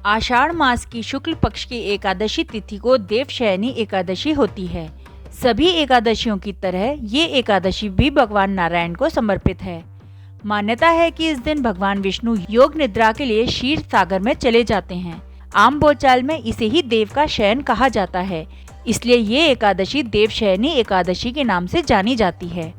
आषाढ़ मास की शुक्ल पक्ष की एकादशी तिथि को देवशयनी एकादशी होती है। सभी एकादशियों की तरह ये एकादशी भी भगवान नारायण को समर्पित है। मान्यता है कि इस दिन भगवान विष्णु योग निद्रा के लिए क्षीर सागर में चले जाते हैं। आम बोलचाल में इसे ही देव का शयन कहा जाता है, इसलिए ये एकादशी देवशयनी एकादशी के नाम से जानी जाती है।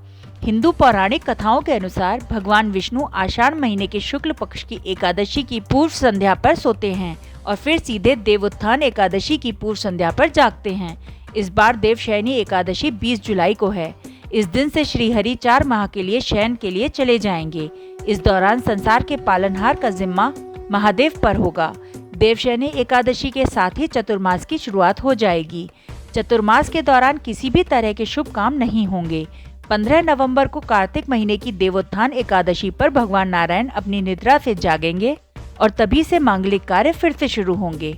हिंदू पौराणिक कथाओं के अनुसार भगवान विष्णु आषाढ़ महीने के शुक्ल पक्ष की एकादशी की पूर्व संध्या पर सोते हैं और फिर सीधे देवोत्थान एकादशी की पूर्व संध्या पर जागते हैं। इस बार देवशयनी एकादशी 20 जुलाई को है। इस दिन से श्री हरि 4 माह के लिए शयन के लिए चले जाएंगे। इस दौरान संसार के पालनहार का जिम्मा महादेव पर होगा। देवशयनी एकादशी के साथ ही चतुर्मास की शुरुआत हो जाएगी। चतुर्मास के दौरान किसी भी तरह के शुभ काम नहीं होंगे। 15 नवंबर को कार्तिक महीने की देवोत्थान एकादशी पर भगवान नारायण अपनी निद्रा से जागेंगे और तभी से मांगलिक कार्य फिर से शुरू होंगे।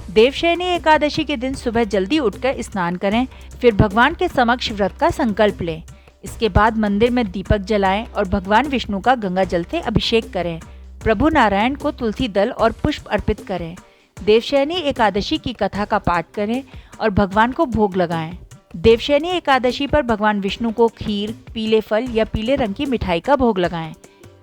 देवशयनी एकादशी के दिन सुबह जल्दी उठकर स्नान करें, फिर भगवान के समक्ष व्रत का संकल्प लें। इसके बाद मंदिर में दीपक जलाएं और भगवान विष्णु का गंगा जल से अभिषेक करें। प्रभु नारायण को तुलसी दल और पुष्प अर्पित करें। देवशयनी एकादशी की कथा का पाठ करें और भगवान को भोग लगाएं। देवशयनी एकादशी पर भगवान विष्णु को खीर, पीले फल या पीले रंग की मिठाई का भोग लगाएं।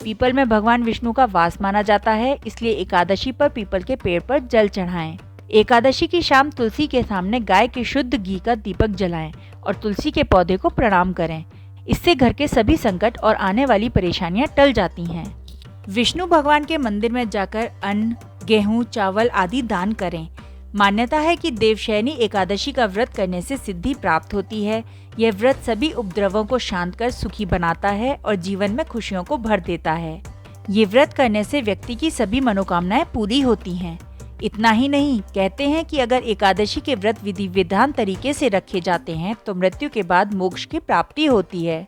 पीपल में भगवान विष्णु का वास माना जाता है, इसलिए एकादशी पर पीपल के पेड़ पर जल चढ़ाएं। एकादशी की शाम तुलसी के सामने गाय के शुद्ध घी का दीपक जलाएं और तुलसी के पौधे को प्रणाम करें। इससे घर के सभी संकट और आने वाली परेशानियां टल जाती हैं। विष्णु भगवान के मंदिर में जाकर अन्न, गेहूं, चावल आदि दान करें। मान्यता है कि देवशयनी एकादशी का व्रत करने से सिद्धि प्राप्त होती है। यह व्रत सभी उपद्रवों को शांत कर सुखी बनाता है और जीवन में खुशियों को भर देता है। ये व्रत करने से व्यक्ति की सभी मनोकामनाएं पूरी होती हैं। इतना ही नहीं, कहते हैं कि अगर एकादशी के व्रत विधि विधान तरीके से रखे जाते हैं तो मृत्यु के बाद मोक्ष की प्राप्ति होती है।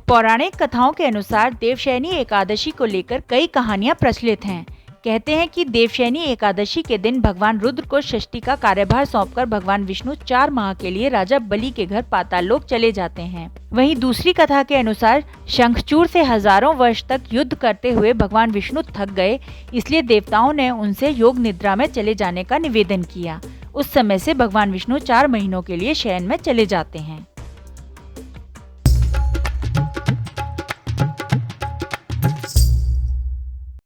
पौराणिक कथाओं के अनुसार देवशयनी एकादशी को लेकर कई कहानियां प्रचलित हैं। कहते हैं कि देवशयनी एकादशी के दिन भगवान रुद्र को षष्ठी का कार्यभार सौंपकर भगवान विष्णु 4 माह के लिए राजा बलि के घर पाताल लोक चले जाते हैं। वहीं दूसरी कथा के अनुसार शंखचूड़ से हजारों वर्ष तक युद्ध करते हुए भगवान विष्णु थक गए, इसलिए देवताओं ने उनसे योग निद्रा में चले जाने का निवेदन किया। उस समय से भगवान विष्णु 4 महीनों के लिए शयन में चले जाते हैं।